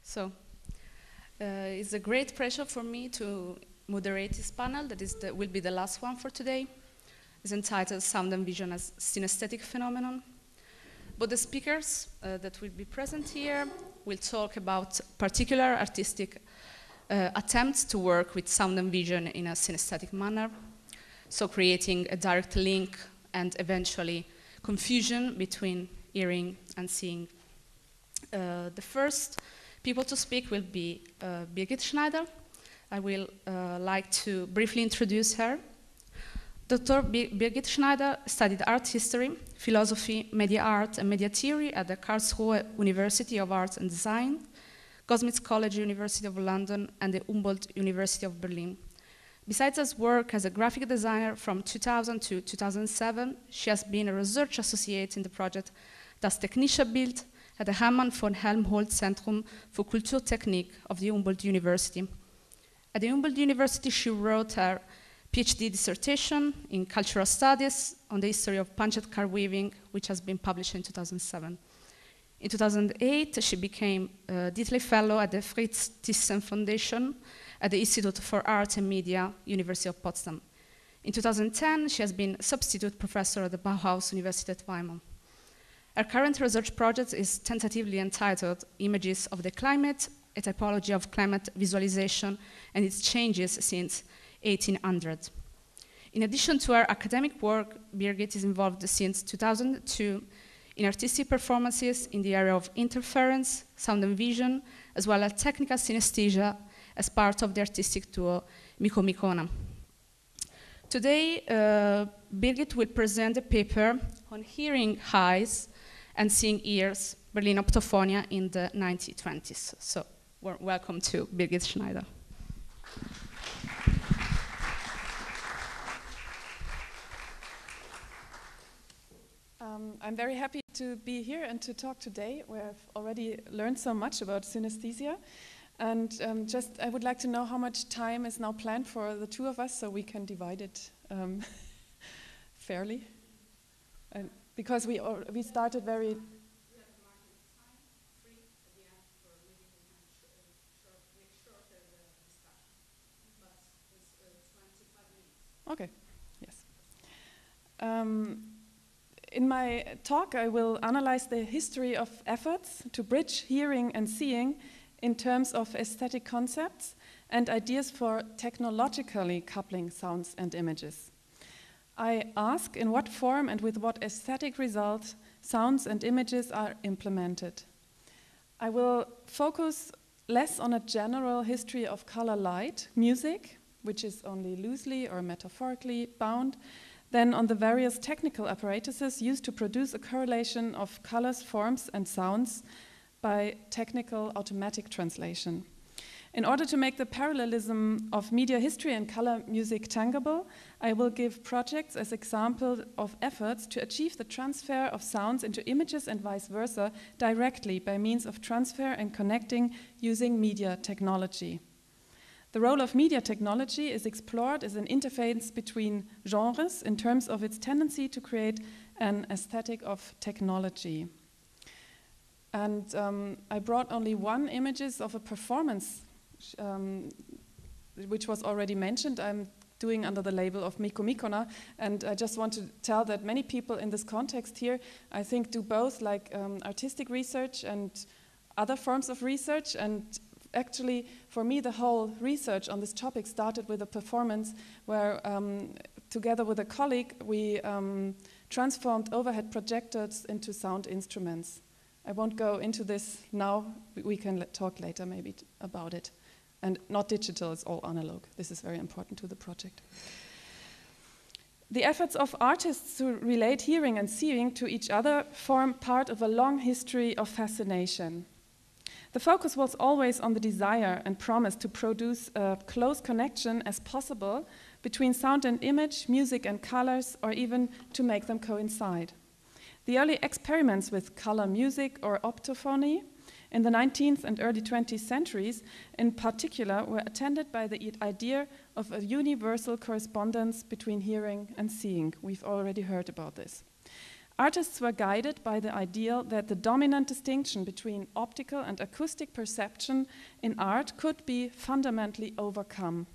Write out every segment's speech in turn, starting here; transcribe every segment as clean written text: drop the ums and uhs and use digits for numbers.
So, it's a great pleasure for me to moderate this panel. That is will be the last one for today. It's entitled Sound and Vision as Synesthetic Phenomenon. But the speakers that will be present here will talk about particular artistic attempts to work with sound and vision in a synesthetic manner. So creating a direct link and eventually confusion between hearing and seeing. The first people to speak will be Birgit Schneider. I will like to briefly introduce her. Dr. Birgit Schneider studied art history, philosophy, media art, and media theory at the Karlsruhe University of Arts and Design, Goldsmiths College University of London, and the Humboldt University of Berlin. Besides her work as a graphic designer from 2000 to 2007, she has been a research associate in the project Das Technische Bild at the Hermann von Helmholtz Zentrum für Kulturtechnik of the Humboldt University. At the Humboldt University, she wrote her PhD dissertation in cultural studies on the history of punched card weaving, which has been published in 2007. In 2008, she became a Dietley Fellow at the Fritz Thyssen Foundation at the Institute for Art and Media, University of Potsdam. In 2010, she has been substitute professor at the Bauhaus Universität Weimar. Her current research project is tentatively entitled Images of the Climate, a typology of climate visualization and its changes since 1800. In addition to her academic work, Birgit is involved since 2002 in artistic performances in the area of interference, sound and vision, as well as technical synesthesia as part of the artistic duo Miko Mikona. Today, Birgit will present a paper on hearing eyes and seeing ears, Berlin Optophonia in the 1920s. So, welcome to Birgit Schneider. I'm very happy to be here and to talk today, where I've already learned so much about synesthesia. And I would like to know how much time is now planned for the two of us, so we can divide it fairly. And because we started very. Okay. Yes. In my talk, I will analyze the history of efforts to bridge hearing and seeing in terms of aesthetic concepts and ideas for technologically coupling sounds and images. I ask in what form and with what aesthetic result sounds and images are implemented. I will focus less on a general history of color light, music, which is only loosely or metaphorically bound, than on the various technical apparatuses used to produce a correlation of colors, forms, and sounds by technical automatic translation. In order to make the parallelism of media history and color music tangible, I will give projects as examples of efforts to achieve the transfer of sounds into images and vice versa directly by means of transfer and connecting using media technology. The role of media technology is explored as an interface between genres in terms of its tendency to create an aesthetic of technology. And I brought only one images of a performance, which was already mentioned. I'm doing under the label of Miko Mikona, and I just want to tell that many people in this context here, I think, do both like artistic research and other forms of research. And actually, for me, the whole research on this topic started with a performance where, together with a colleague, we transformed overhead projectors into sound instruments. I won't go into this now. We can talk later maybe about it. And not digital, it's all analog. This is very important to the project. The efforts of artists to relate hearing and seeing to each other form part of a long history of fascination. The focus was always on the desire and promise to produce a close connection as possible between sound and image, music and colors, or even to make them coincide. The early experiments with color music or optophony in the 19th and early 20th centuries in particular were attended by the idea of a universal correspondence between hearing and seeing. We've already heard about this. Artists were guided by the ideal that the dominant distinction between optical and acoustic perception in art could be fundamentally overcome.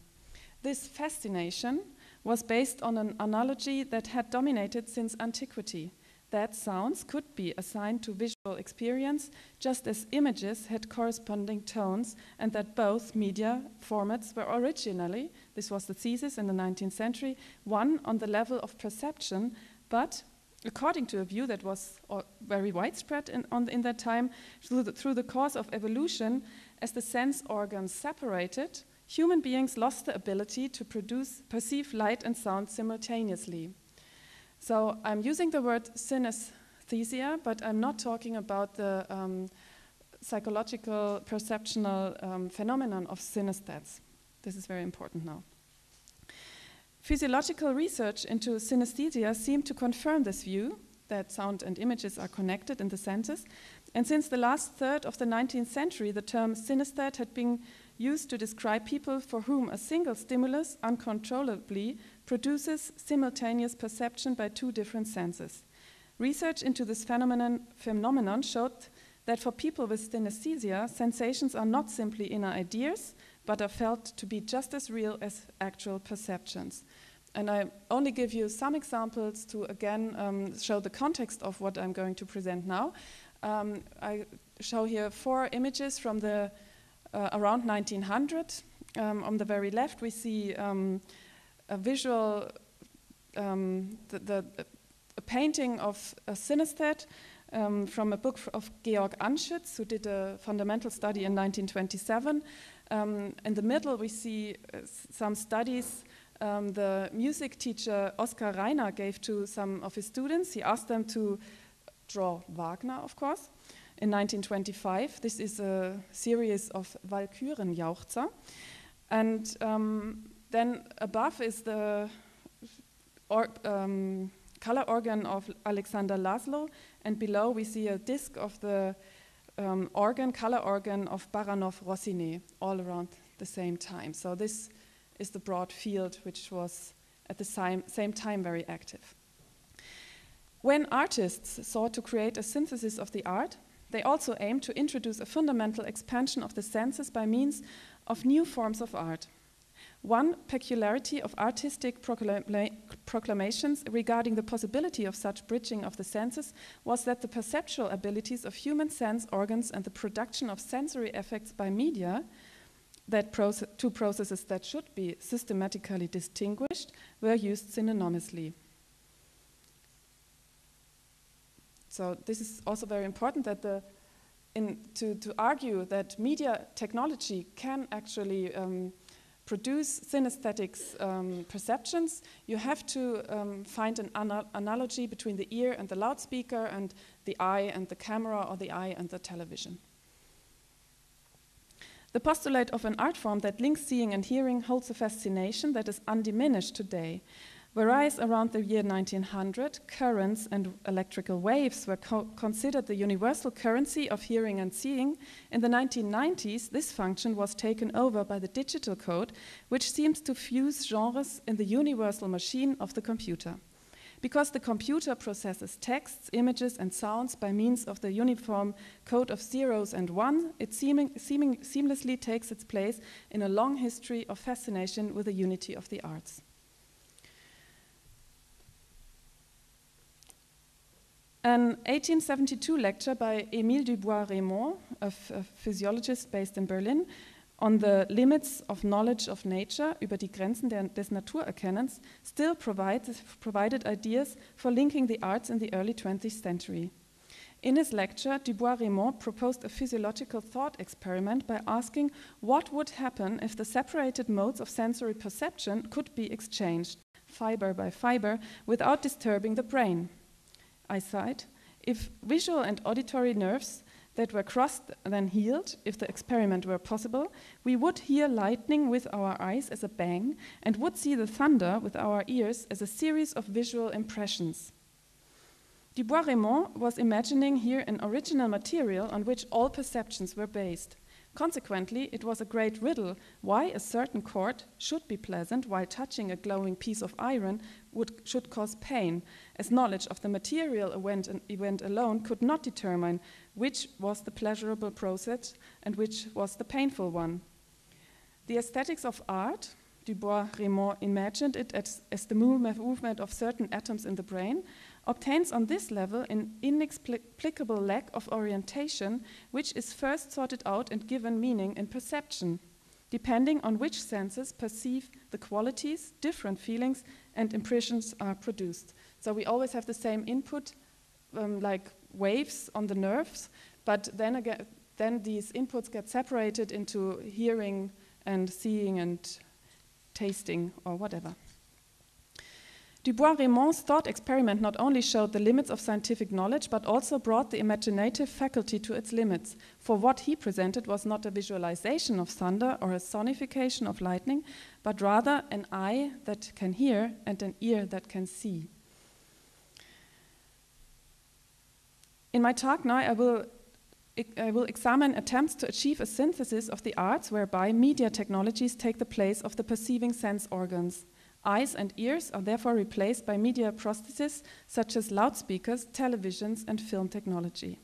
This fascination was based on an analogy that had dominated since antiquity, that sounds could be assigned to visual experience just as images had corresponding tones, and that both media formats were originally, this was the thesis in the 19th century, one on the level of perception, but according to a view that was very widespread in that time, through the course of evolution, as the sense organs separated, human beings lost the ability to perceive light and sound simultaneously. So I'm using the word synesthesia, but I'm not talking about the psychological perceptual phenomenon of synesthets. This is very important now. Physiological research into synesthesia seemed to confirm this view, that sound and images are connected in the senses. And since the last third of the 19th century, the term synesthet had been used to describe people for whom a single stimulus uncontrollably produces simultaneous perception by two different senses. Research into this phenomenon showed that for people with synesthesia, sensations are not simply inner ideas, but are felt to be just as real as actual perceptions. And I only give you some examples to again show the context of what I'm going to present now. I show here 4 images from the around 1900. On the very left, we see a visual, a painting of a synesthet from a book of Georg Anschütz, who did a fundamental study in 1927. In the middle, we see some studies the music teacher Oskar Reiner gave to some of his students. He asked them to draw Wagner, of course, in 1925. This is a series of Walkürenjauchzer. And then above is the color organ of Alexander Laszlo, and below we see a disc of the color organ of Baranov-Rossinet, all around the same time. So this is the broad field which was at the same time very active. When artists sought to create a synthesis of the art, they also aimed to introduce a fundamental expansion of the senses by means of new forms of art. One peculiarity of artistic proclamations regarding the possibility of such bridging of the senses was that the perceptual abilities of human sense organs and the production of sensory effects by media, two processes that should be systematically distinguished, were used synonymously. So this is also very important, that to argue that media technology can actually produce synesthetic perceptions, you have to find an analogy between the ear and the loudspeaker, and the eye and the camera, or the eye and the television. The postulate of an art form that links seeing and hearing holds a fascination that is undiminished today. Whereas around the year 1900, currents and electrical waves were considered the universal currency of hearing and seeing, in the 1990s this function was taken over by the digital code, which seems to fuse genres in the universal machine of the computer. Because the computer processes texts, images and sounds by means of the uniform code of zeros and ones, it seamlessly takes its place in a long history of fascination with the unity of the arts. An 1872 lecture by Émile Dubois-Reymond, a physiologist based in Berlin, on the limits of knowledge of nature, über die Grenzen des Naturerkennens, still provided ideas for linking the arts in the early 20th century. In his lecture, Dubois-Reymond proposed a physiological thought experiment by asking what would happen if the separated modes of sensory perception could be exchanged, fiber by fiber, without disturbing the brain. I cite, if visual and auditory nerves that were crossed then healed, if the experiment were possible, we would hear lightning with our eyes as a bang and would see the thunder with our ears as a series of visual impressions. Dubois-Reymond was imagining here an original material on which all perceptions were based. Consequently, it was a great riddle why a certain chord should be pleasant while touching a glowing piece of iron should cause pain, as knowledge of the material event alone could not determine which was the pleasurable process and which was the painful one. The aesthetics of art, Dubois-Reymond imagined it as the movement of certain atoms in the brain, obtains on this level an inexplicable lack of orientation, which is first sorted out and given meaning in perception, depending on which senses perceive the qualities, different feelings and impressions are produced. So we always have the same input, like waves on the nerves, but then again, these inputs get separated into hearing and seeing and tasting or whatever. Dubois-Reymond's thought experiment not only showed the limits of scientific knowledge, but also brought the imaginative faculty to its limits. For what he presented was not a visualization of thunder or a sonification of lightning, but rather an eye that can hear and an ear that can see. In my talk now, I will examine attempts to achieve a synthesis of the arts whereby media technologies take the place of the perceiving sense organs. Eyes and ears are therefore replaced by media prostheses such as loudspeakers, televisions, and film technology.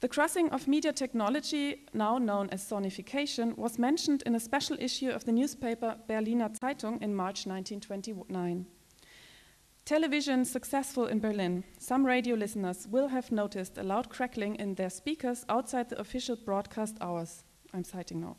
The crossing of media technology, now known as sonification, was mentioned in a special issue of the newspaper Berliner Zeitung in March 1929. Television successful in Berlin. Some radio listeners will have noticed a loud crackling in their speakers outside the official broadcast hours. I'm citing now.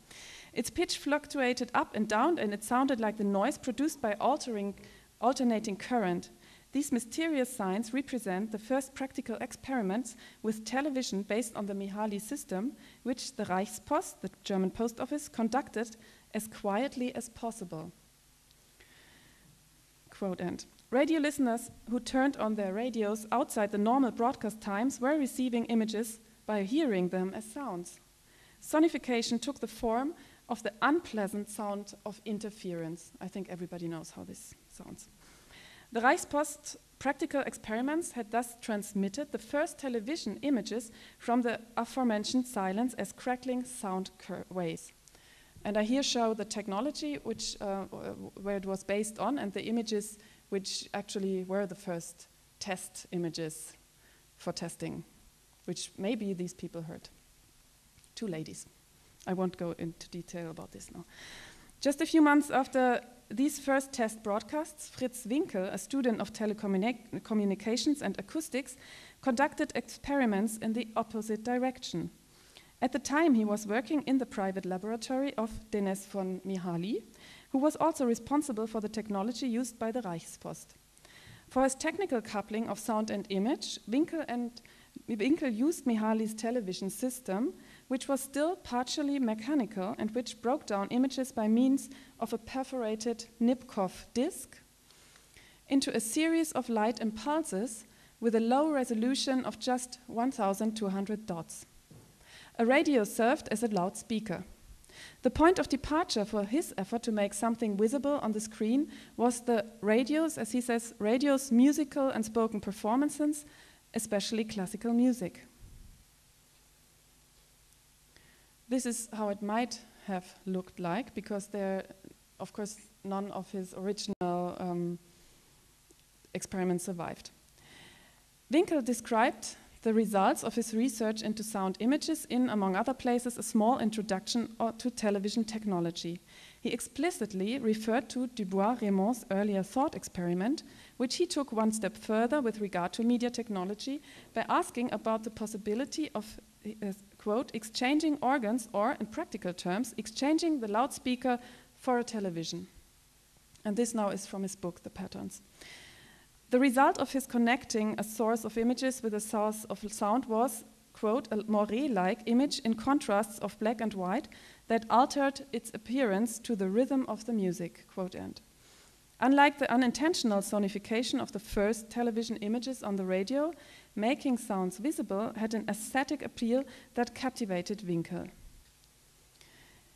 Its pitch fluctuated up and down, and it sounded like the noise produced by alternating current. These mysterious signs represent the first practical experiments with television based on the Mihaly system, which the Reichspost, the German post office, conducted as quietly as possible. Quote end. Radio listeners who turned on their radios outside the normal broadcast times were receiving images by hearing them as sounds. Sonification took the form of the unpleasant sound of interference. I think everybody knows how this sounds. The Reichspost practical experiments had thus transmitted the first television images from the aforementioned silence as crackling sound waves. And I here show the technology where it was based on and the images which actually were the first test images for testing, which maybe these people heard. Two ladies. I won't go into detail about this now. Just a few months after these first test broadcasts, Fritz Winkel, a student of telecommunications and acoustics, conducted experiments in the opposite direction. At the time, he was working in the private laboratory of Dennis von Mihaly, who was also responsible for the technology used by the Reichspost. For his technical coupling of sound and image, Winkel used Mihaly's television system, which was still partially mechanical and which broke down images by means of a perforated Nipkow disc into a series of light impulses with a low resolution of just 1,200 dots. A radio served as a loudspeaker. The point of departure for his effort to make something visible on the screen was the radio's, as he says, radio's musical and spoken performances, especially classical music. This is how it might have looked like, because there, of course, none of his original experiments survived. Winkel described the results of his research into sound images in, among other places, a small introduction to television technology. He explicitly referred to Dubois-Reymond's earlier thought experiment, which he took one step further with regard to media technology by asking about the possibility of, quote, exchanging organs or, in practical terms, exchanging the loudspeaker for a television. And this now is from his book, The Patterns. The result of his connecting a source of images with a source of sound was, quote, a moire-like image in contrasts of black and white that altered its appearance to the rhythm of the music, quote end. Unlike the unintentional sonification of the first television images on the radio, making sounds visible had an aesthetic appeal that captivated Winkel.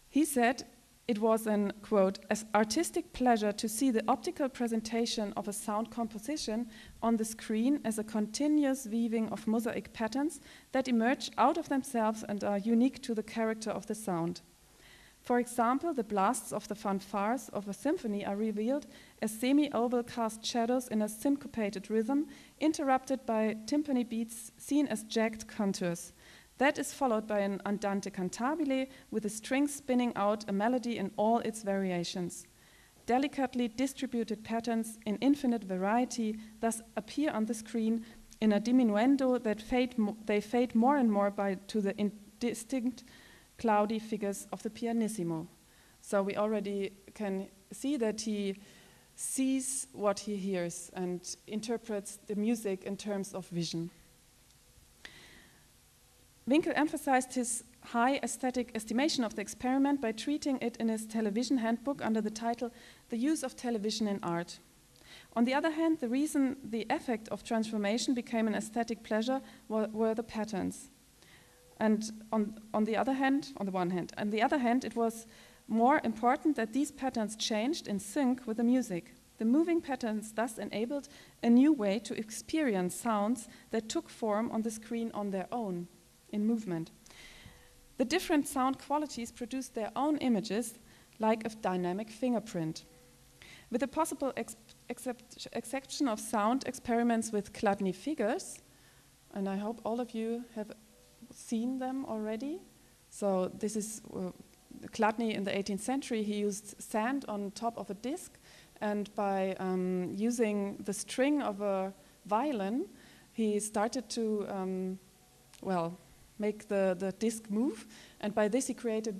He said, it was an, quote, "as artistic pleasure to see the optical presentation of a sound composition on the screen as a continuous weaving of mosaic patterns that emerge out of themselves and are unique to the character of the sound. For example, the blasts of the fanfares of a symphony are revealed as semi-oval cast shadows in a syncopated rhythm, interrupted by timpani beats seen as jagged contours. That is followed by an andante cantabile with the strings spinning out a melody in all its variations. Delicately distributed patterns in infinite variety thus appear on the screen in a diminuendo that they fade more and more to the indistinct cloudy figures of the pianissimo." So we already can see that he sees what he hears and interprets the music in terms of vision. Winkel emphasized his high aesthetic estimation of the experiment by treating it in his television handbook under the title "The Use of Television in Art." On the other hand, the reason the effect of transformation became an aesthetic pleasure were the patterns. And on the other hand, it was more important that these patterns changed in sync with the music. The moving patterns thus enabled a new way to experience sounds that took form on the screen on their own, in movement. The different sound qualities produced their own images, like a dynamic fingerprint. With the possible exception of sound experiments with Chladni figures, and I hope all of you have seen them already. So this is Chladni in the 18th century. He used sand on top of a disc, and by using the string of a violin, he started to, make the disc move, and by this he created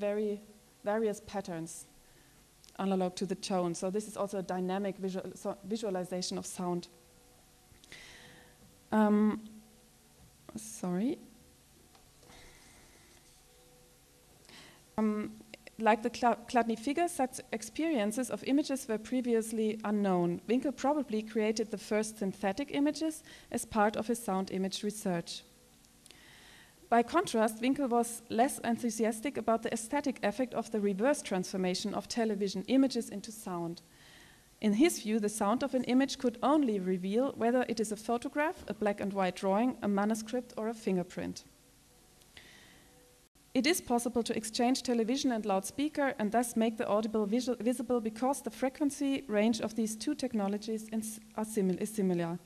various patterns analog to the tone. So this is also a dynamic visualization of sound. Like the Chladni figures, such experiences of images were previously unknown. Winkel probably created the first synthetic images as part of his sound image research. By contrast, Winkel was less enthusiastic about the aesthetic effect of the reverse transformation of television images into sound. In his view, the sound of an image could only reveal whether it is a photograph, a black and white drawing, a manuscript, or a fingerprint. It is possible to exchange television and loudspeaker and thus make the audible visible because the frequency range of these two technologies is similar.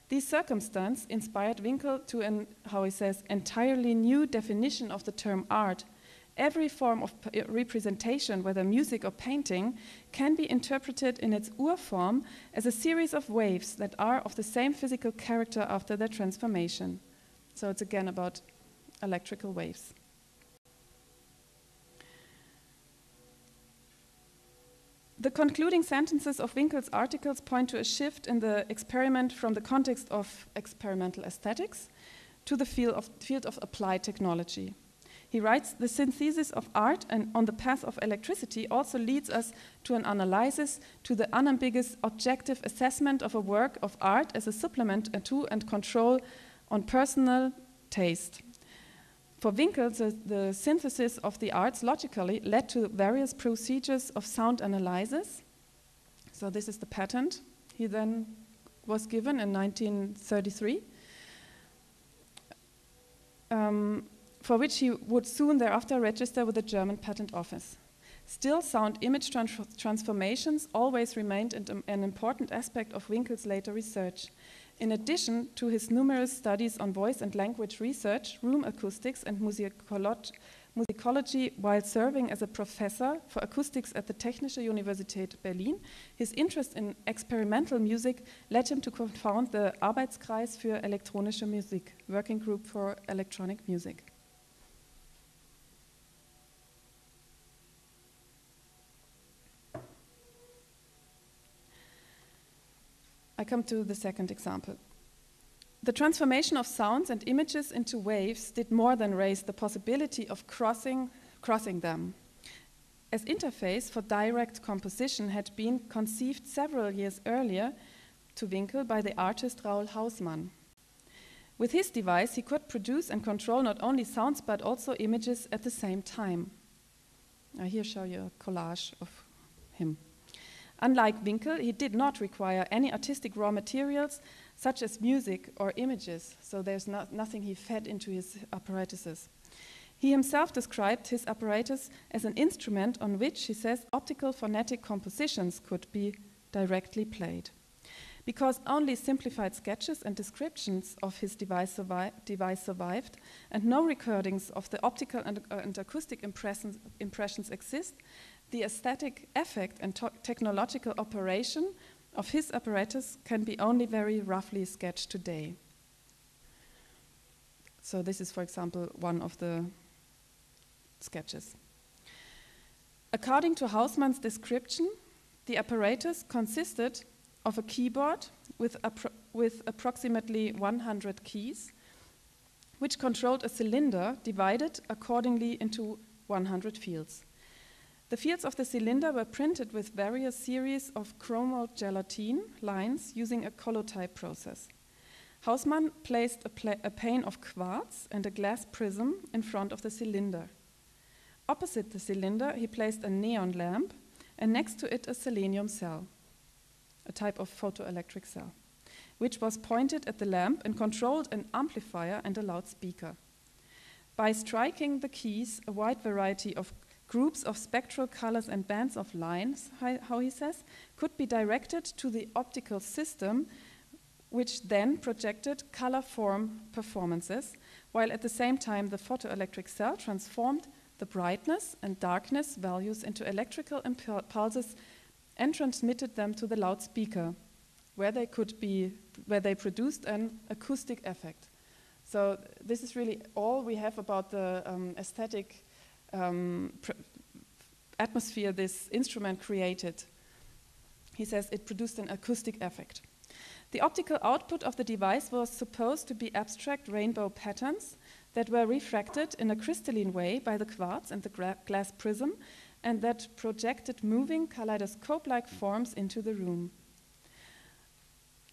This circumstance inspired Winkel to an, how he says, entirely new definition of the term art. Every form of representation, whether music or painting, can be interpreted in its urform as a series of waves that are of the same physical character after their transformation. So it's again about electrical waves. The concluding sentences of Winkel's articles point to a shift in the experiment from the context of experimental aesthetics to the field of applied technology. He writes, "The synthesis of art and on the path of electricity also leads us to an analysis, to the unambiguous objective assessment of a work of art as a supplement to and control on personal taste." For Winkel, the synthesis of the arts logically led to various procedures of sound analysis. So this is the patent he then was given in 1933, for which he would soon thereafter register with the German Patent Office. Still, sound image transformations always remained an important aspect of Winkel's later research. In addition to his numerous studies on voice and language research, room acoustics and musicology while serving as a professor for acoustics at the Technische Universität Berlin, his interest in experimental music led him to co-found the Arbeitskreis für elektronische Musik, Working Group for Electronic Music. I come to the second example. The transformation of sounds and images into waves did more than raise the possibility of crossing them. As interface for direct composition had been conceived several years earlier to Winkel by the artist Raoul Hausmann. With his device, he could produce and control not only sounds but also images at the same time. I here show you a collage of him. Unlike Winkel, he did not require any artistic raw materials such as music or images, so there's nothing he fed into his apparatuses. He himself described his apparatus as an instrument on which, he says, optical phonetic compositions could be directly played. Because only simplified sketches and descriptions of his device survived, and no recordings of the optical and acoustic impressions exist, the aesthetic effect and technological operation of his apparatus can be only very roughly sketched today. So this is, for example, one of the sketches. According to Hausmann's description, the apparatus consisted of a keyboard with approximately 100 keys, which controlled a cylinder divided accordingly into 100 fields. The fields of the cylinder were printed with various series of chromogelatine lines using a collotype process. Hausmann placed a pane of quartz and a glass prism in front of the cylinder. Opposite the cylinder, he placed a neon lamp, and next to it a selenium cell, a type of photoelectric cell, which was pointed at the lamp and controlled an amplifier and a loudspeaker. By striking the keys, a wide variety of groups of spectral colors and bands of lines, how he says, could be directed to the optical system, which then projected color form performances, while at the same time the photoelectric cell transformed the brightness and darkness values into electrical impulses and transmitted them to the loudspeaker, where they produced an acoustic effect. So this is really all we have about the aesthetic atmosphere this instrument created. He says it produced an acoustic effect. The optical output of the device was supposed to be abstract rainbow patterns that were refracted in a crystalline way by the quartz and the glass prism, and that projected moving kaleidoscope-like forms into the room.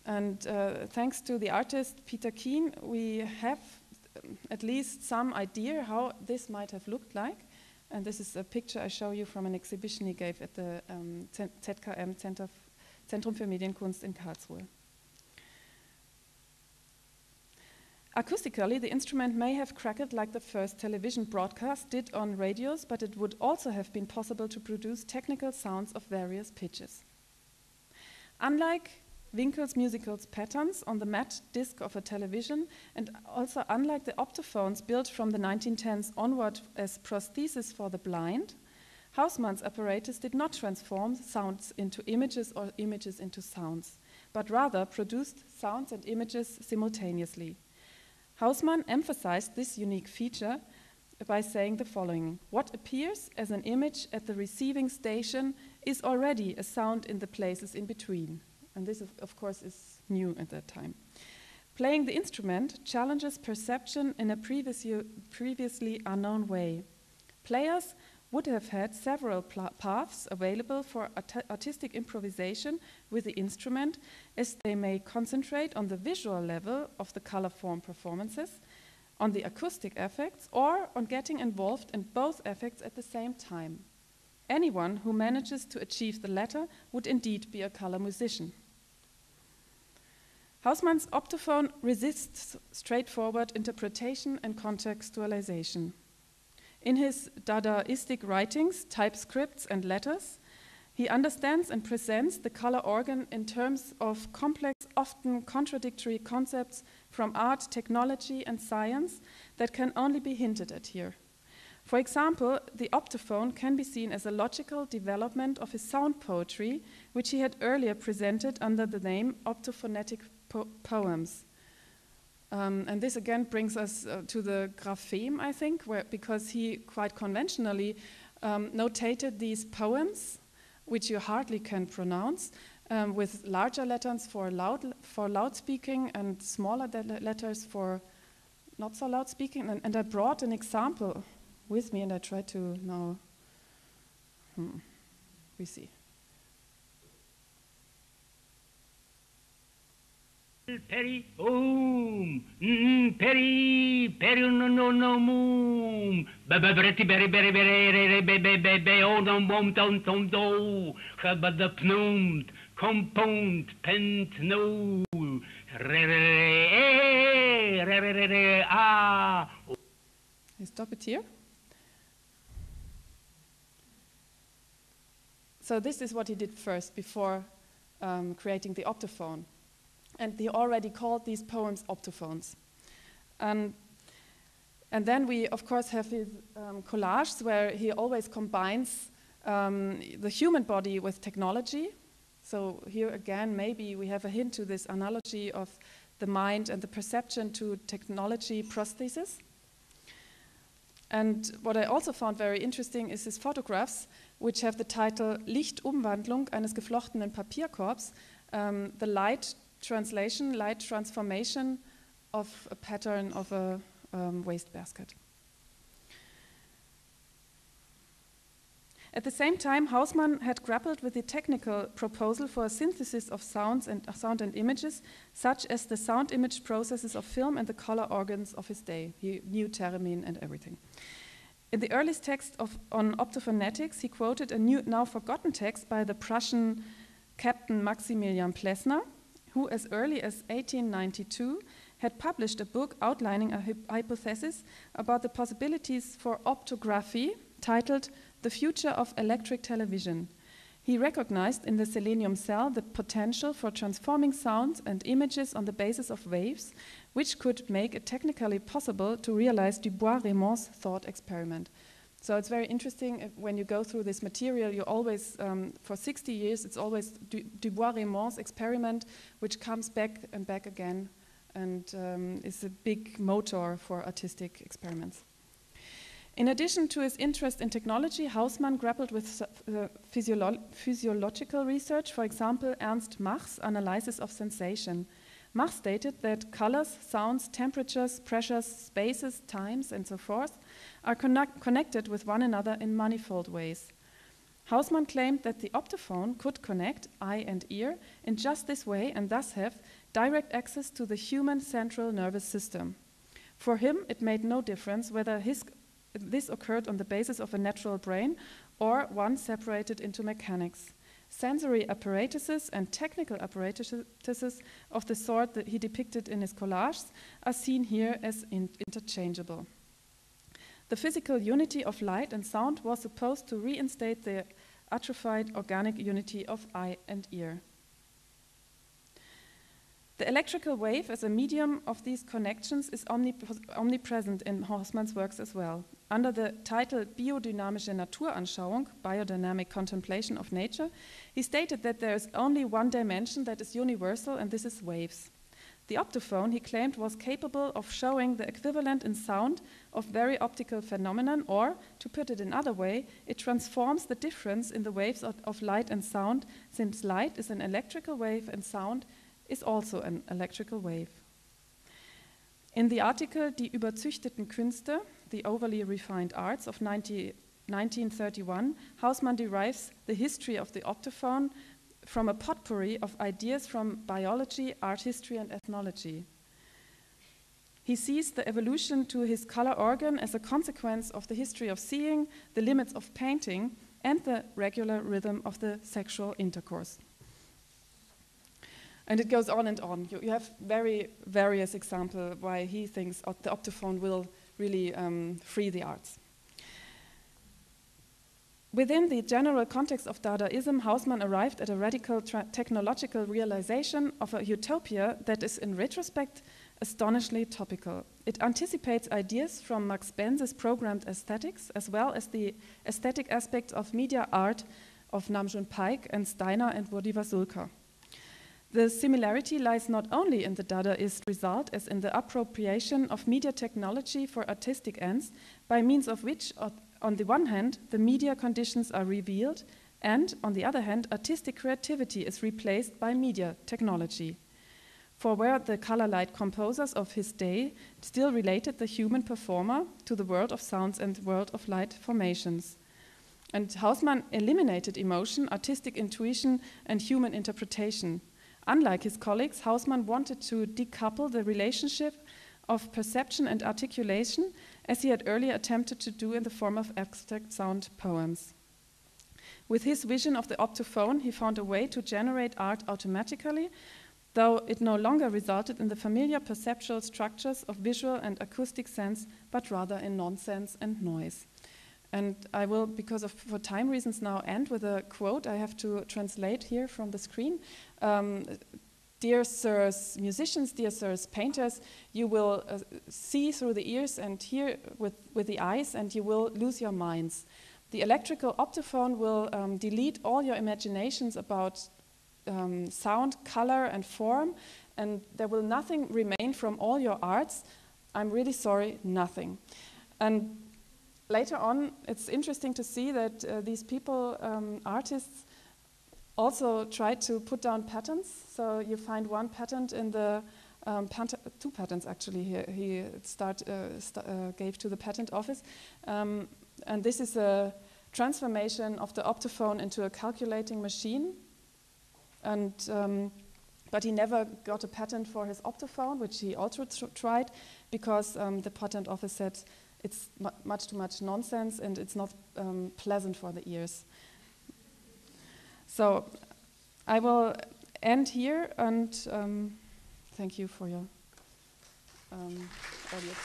And thanks to the artist Peter Keen, we have at least some idea how this might have looked like. And this is a picture I show you from an exhibition he gave at the ZKM, Zentrum für Medienkunst in Karlsruhe. Acoustically, the instrument may have crackled like the first television broadcast did on radios, but it would also have been possible to produce technical sounds of various pitches. Unlike Winkel's musical patterns on the matte disc of a television, and also unlike the optophones built from the 1910s onward as prostheses for the blind, Hausmann's apparatus did not transform sounds into images or images into sounds, but rather produced sounds and images simultaneously. Hausmann emphasized this unique feature by saying the following: what appears as an image at the receiving station is already a sound in the places in between. And this, of course, is new at that time. Playing the instrument challenges perception in a previously unknown way. Players would have had several paths available for artistic improvisation with the instrument, as they may concentrate on the visual level of the color form performances, on the acoustic effects, or on getting involved in both effects at the same time. Anyone who manages to achieve the latter would indeed be a color musician. Hausmann's optophone resists straightforward interpretation and contextualization. In his Dadaistic writings, typescripts, and letters, he understands and presents the color organ in terms of complex, often contradictory concepts from art, technology, and science that can only be hinted at here. For example, the optophone can be seen as a logical development of his sound poetry, which he had earlier presented under the name Optophonetic Poems. And this again brings us to the grapheme, I think, because he quite conventionally notated these poems, which you hardly can pronounce, with larger letters for loud speaking and smaller letters for not so loud speaking. And I brought an example with me, and I try to now. We see. Peri peri peri no moom bereti beri beri beri be oh no mom tom do but the pnomed compound pent no ah. I stop it here. So this is what he did first before creating the optophone. And he already called these poems optophones. And then we, of course, have his collages where he always combines the human body with technology. So here again, maybe we have a hint to this analogy of the mind and the perception to technology prosthesis. And what I also found very interesting is his photographs, which have the title Lichtumwandlung eines geflochtenen Papierkorbs, the light translation, light transformation of a pattern of a wastebasket. At the same time, Hausmann had grappled with the technical proposal for a synthesis of sound and images, such as the sound image processes of film and the color organs of his day. He knew theremin and everything. In the earliest text on optophonetics, he quoted a now forgotten text by the Prussian Captain Maximilian Plessner, who as early as 1892 had published a book outlining a hypothesis about the possibilities for optography titled The Future of Electric Television. He recognized in the selenium cell the potential for transforming sounds and images on the basis of waves, which could make it technically possible to realize Dubois-Reymond's thought experiment. So it's very interesting when you go through this material, you always, for 60 years, it's always Dubois-Reymond's experiment, which comes back and back again and is a big motor for artistic experiments. In addition to his interest in technology, Hausmann grappled with physiological research, for example, Ernst Mach's analysis of sensation. Mach stated that colors, sounds, temperatures, pressures, spaces, times, and so forth are connected with one another in manifold ways. Hausmann claimed that the optophone could connect eye and ear in just this way and thus have direct access to the human central nervous system. For him, it made no difference whether this occurred on the basis of a natural brain or one separated into mechanics. Sensory apparatuses and technical apparatuses of the sort that he depicted in his collages are seen here as interchangeable. The physical unity of light and sound was supposed to reinstate the atrophied organic unity of eye and ear. The electrical wave as a medium of these connections is omnipresent in Hausmann's works as well. Under the title Biodynamische Naturanschauung, Biodynamic Contemplation of Nature, he stated that there is only one dimension that is universal, and this is waves. The optophone, he claimed, was capable of showing the equivalent in sound of very optical phenomenon, or, to put it another way, it transforms the difference in the waves of light and sound, since light is an electrical wave and sound is also an electrical wave. In the article Die überzüchteten Künste, the overly refined arts of 1931, Hausmann derives the history of the optophone from a potpourri of ideas from biology, art history, and ethnology. He sees the evolution to his color organ as a consequence of the history of seeing, the limits of painting, and the regular rhythm of the sexual intercourse. And it goes on and on. You have very various examples why he thinks the optophone will really free the arts. Within the general context of Dadaism, Hausmann arrived at a radical technological realization of a utopia that is, in retrospect, astonishingly topical. It anticipates ideas from Max Benz's programmed aesthetics, as well as the aesthetic aspects of media art of Namjoon Paik and Steiner and Wodiwa-Sulka. The similarity lies not only in the Dadaist result as in the appropriation of media technology for artistic ends, by means of which, on the one hand, the media conditions are revealed, and, on the other hand, artistic creativity is replaced by media technology. For where the color light composers of his day still related the human performer to the world of sounds and world of light formations. And Hausmann eliminated emotion, artistic intuition, and human interpretation. Unlike his colleagues, Hausmann wanted to decouple the relationship of perception and articulation, as he had earlier attempted to do in the form of abstract sound poems. With his vision of the optophone, he found a way to generate art automatically, though it no longer resulted in the familiar perceptual structures of visual and acoustic sense, but rather in nonsense and noise. And I will, for time reasons, now end with a quote I have to translate here from the screen. Dear sirs musicians, dear sirs painters, you will see through the ears and hear with the eyes, and you will lose your minds. The electrical optophone will delete all your imaginations about sound, color, and form, and there will nothing remain from all your arts. I'm really sorry, nothing. And later on, it's interesting to see that these people, artists, also tried to put down patents. So you find one patent in the, two patents actually he gave to the patent office. And this is a transformation of the optophone into a calculating machine. And but he never got a patent for his optophone, which he also tried, because the patent office said it's much too much nonsense and it's not pleasant for the ears. So I will end here, and thank you for your audience.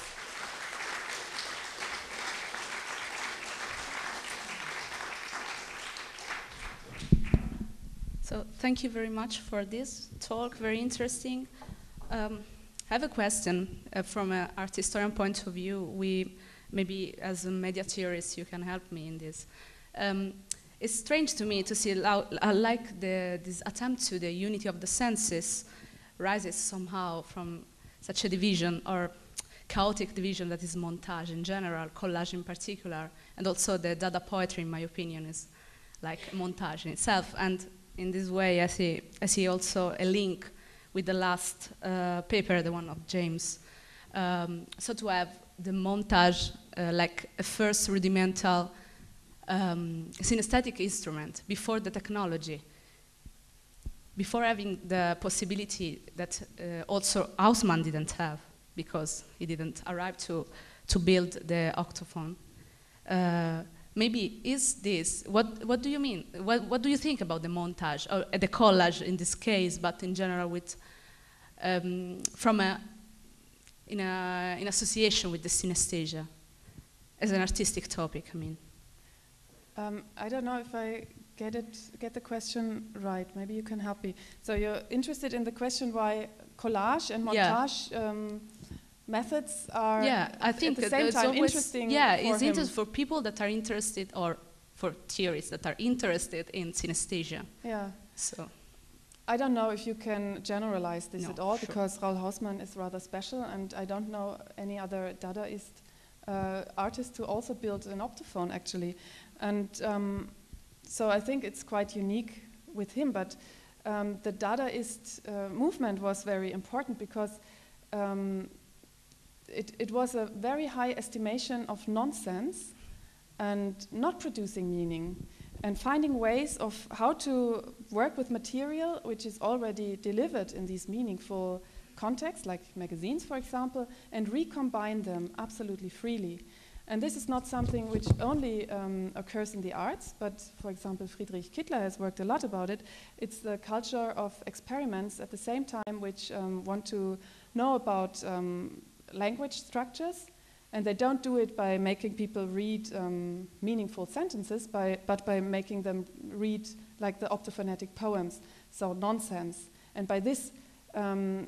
So thank you very much for this talk, very interesting. I have a question from an art historian point of view. Maybe as a media theorist you can help me in this. It's strange to me to see this attempt to the unity of the senses rises somehow from such a division, or chaotic division, that is montage in general, collage in particular, and also the Dada poetry, in my opinion, is like montage in itself. And in this way, I see also a link with the last paper, the one of James. So to have the montage like a first rudimental synesthetic instrument before the technology, before having the possibility that also Hausmann didn't have, because he didn't arrive to build the octophone. Maybe is this, what do you mean? What do you think about the montage, or the collage in this case, but in general with, in association with the synesthesia, as an artistic topic, I mean? I don't know if I get the question right. Maybe you can help me. So you're interested in the question why collage and montage methods are I think at the same time interesting. Yeah, it's interesting for people that are interested, or for theorists that are interested in synesthesia. Yeah. So I don't know if you can generalize this at all, because Raoul Hausmann is rather special, and I don't know any other Dadaist artist who also built an optophone, actually. And so I think it's quite unique with him, but the Dadaist movement was very important, because it was a very high estimation of nonsense and not producing meaning, and finding ways of how to work with material which is already delivered in these meaningful contexts, like magazines, for example, and recombine them absolutely freely. And this is not something which only occurs in the arts, but, for example, Friedrich Kittler has worked a lot about it. It's the culture of experiments at the same time which want to know about language structures, and they don't do it by making people read meaningful sentences, but by making them read like the optophonetic poems, so nonsense. And by this,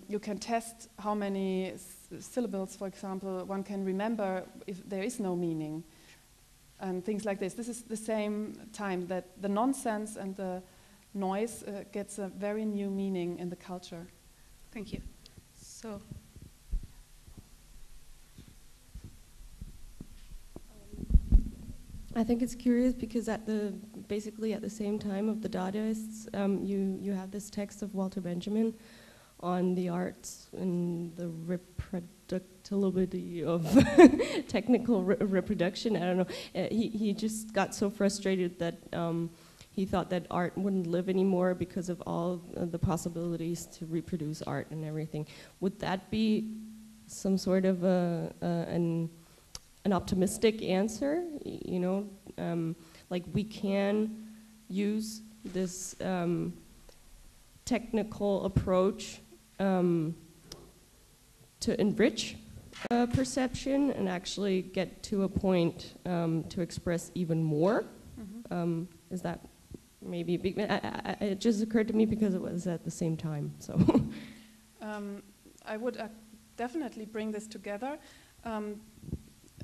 you can test how many syllables, for example, one can remember if there is no meaning, and things like this. This is the same time that the nonsense and the noise gets a very new meaning in the culture. Thank you. So. I think it's curious because basically at the same time of the Dadaists, you have this text of Walter Benjamin on the arts and the reproductibility of technical reproduction. I don't know. He just got so frustrated that he thought that art wouldn't live anymore because of all the possibilities to reproduce art and everything. Would that be some sort of an optimistic answer? You know, like we can use this technical approach to enrich perception and actually get to a point to express even more. Mm-hmm. Is that maybe a big, it just occurred to me because it was at the same time, so. I would definitely bring this together.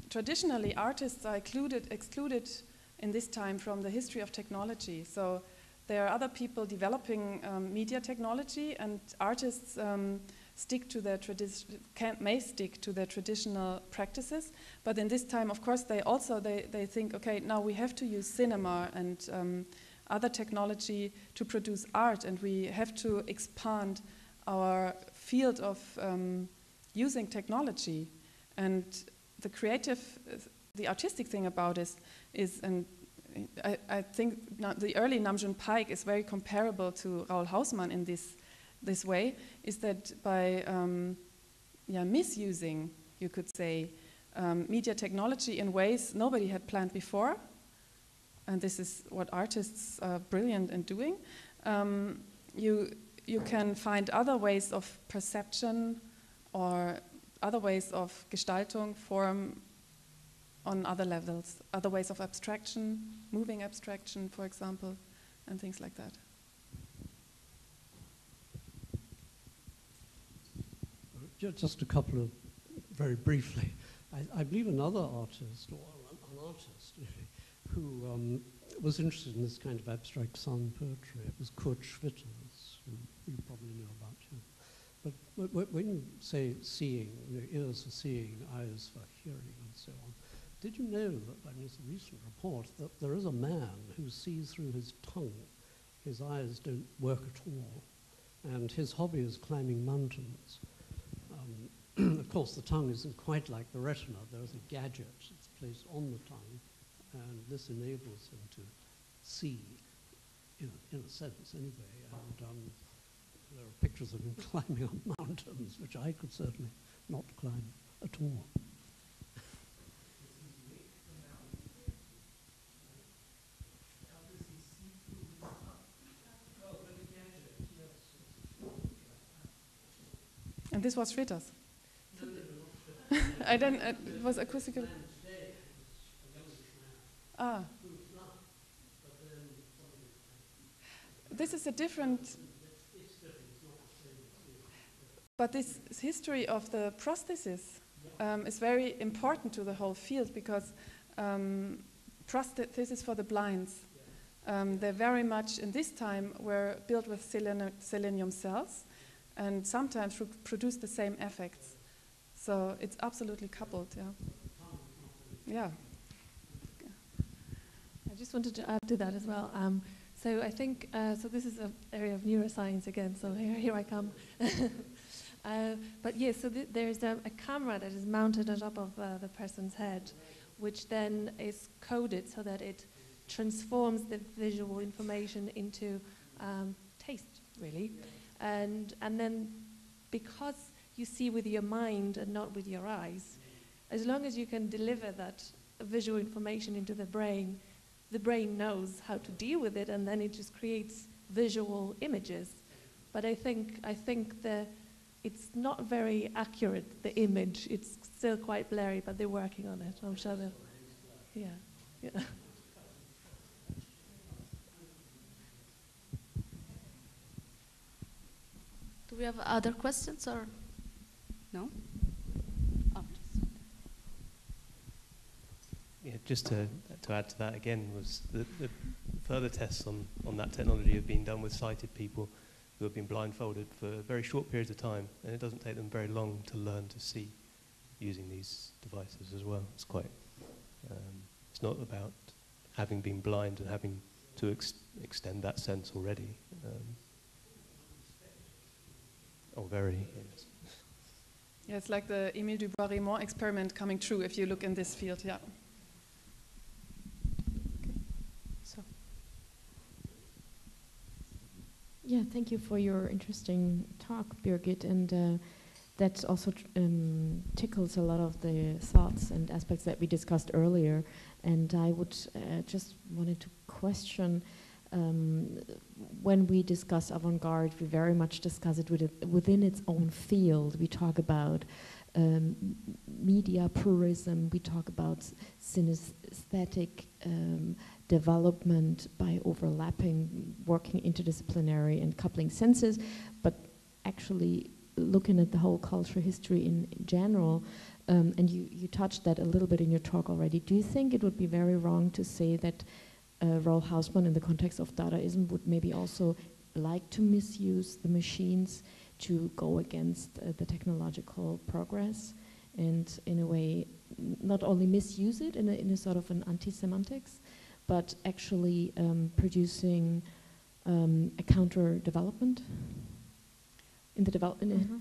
Traditionally, artists are excluded in this time from the history of technology. So there are other people developing media technology, and artists stick to their may stick to their traditional practices. But in this time, of course, they think, okay, now we have to use cinema and other technology to produce art, and we have to expand our field of using technology. And the artistic thing about it is, and I think the early Namjoon Paik is very comparable to Raoul Hausmann in this way, is that by misusing, you could say, media technology in ways nobody had planned before, and this is what artists are brilliant in doing, you can find other ways of perception or other ways of Gestaltung, form on other levels, other ways of abstraction, moving abstraction, for example, and things like that. Just a couple of, very briefly, I believe another artist, or an artist, who was interested in this kind of abstract sound poetry. It was Kurt Schwitters, who you probably know about him. But when you say seeing, ears for seeing, eyes for hearing, and so on, did you know that, I mean, it's a recent report, that there is a man who sees through his tongue? His eyes don't work at all, and his hobby is climbing mountains. Of course, the tongue isn't quite like the retina. There's a gadget that's placed on the tongue, and this enables him to see, in a sense, anyway. And there are pictures of him climbing up mountains, which I could certainly not climb at all. And this was Schwitters. I don't. It was acoustical. Ah. This is a different. But this history of the prosthesis is very important to the whole field, because prosthesis for the blinds, they very much in this time were built with selenium cells, and sometimes produce the same effects. So it's absolutely coupled, yeah. Yeah. I just wanted to add to that as well. So I think, so this is an area of neuroscience again, so here I come. But yes, so there's a camera that is mounted on top of the person's head, which then is coded so that it transforms the visual information into taste, really. And then because you see with your mind and not with your eyes, as long as you can deliver that visual information into the brain knows how to deal with it, and then it just creates visual images. But I think it's not very accurate, the image. It's still quite blurry, but they're working on it. I'm sure they'll, yeah. Do we have other questions, or no? Oh, yeah, just to add to that again, was the further tests on that technology have been done with sighted people who have been blindfolded for very short periods of time, and it doesn't take them very long to learn to see using these devices as well. It's quite, it's not about having been blind and having to extend that sense already. Oh, very, yes. Yeah, it's like the Émile Dubois-Raymond experiment coming true if you look in this field, yeah. Okay. So. Yeah, thank you for your interesting talk, Birgit, and that also tickles a lot of the thoughts and aspects that we discussed earlier. And I would just wanted to question, when we discuss avant-garde, we very much discuss it within its own field. We talk about media purism, we talk about synesthetic development by overlapping, working interdisciplinary and coupling senses, but actually looking at the whole cultural history in general, and you touched that a little bit in your talk already. Do you think it would be very wrong to say that Roel Hausmann, in the context of Dadaism, would maybe also like to misuse the machines to go against the technological progress, and in a way not only misuse it in a sort of an anti-semantics, but actually producing a counter-development in the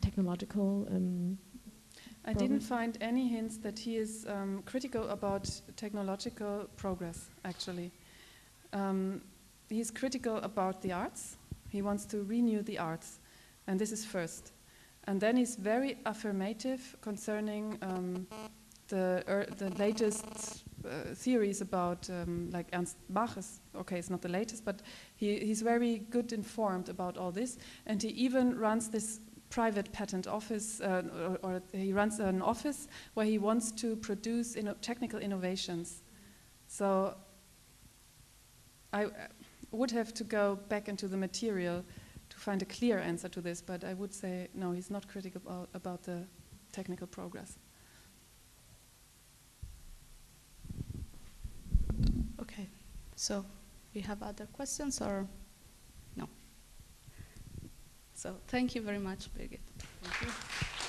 technological I didn't find any hints that he is critical about technological progress, actually. He's critical about the arts. He wants to renew the arts, and this is first. And then he's very affirmative concerning the latest theories about, like Ernst Bach is, okay, it's not the latest, but he's very good informed about all this, and he even runs this private patent office, or he runs an office where he wants to produce technical innovations. So I would have to go back into the material to find a clear answer to this, but I would say no, he's not critical about the technical progress. Okay, so we have other questions or no? So thank you very much, Birgit. Thank you.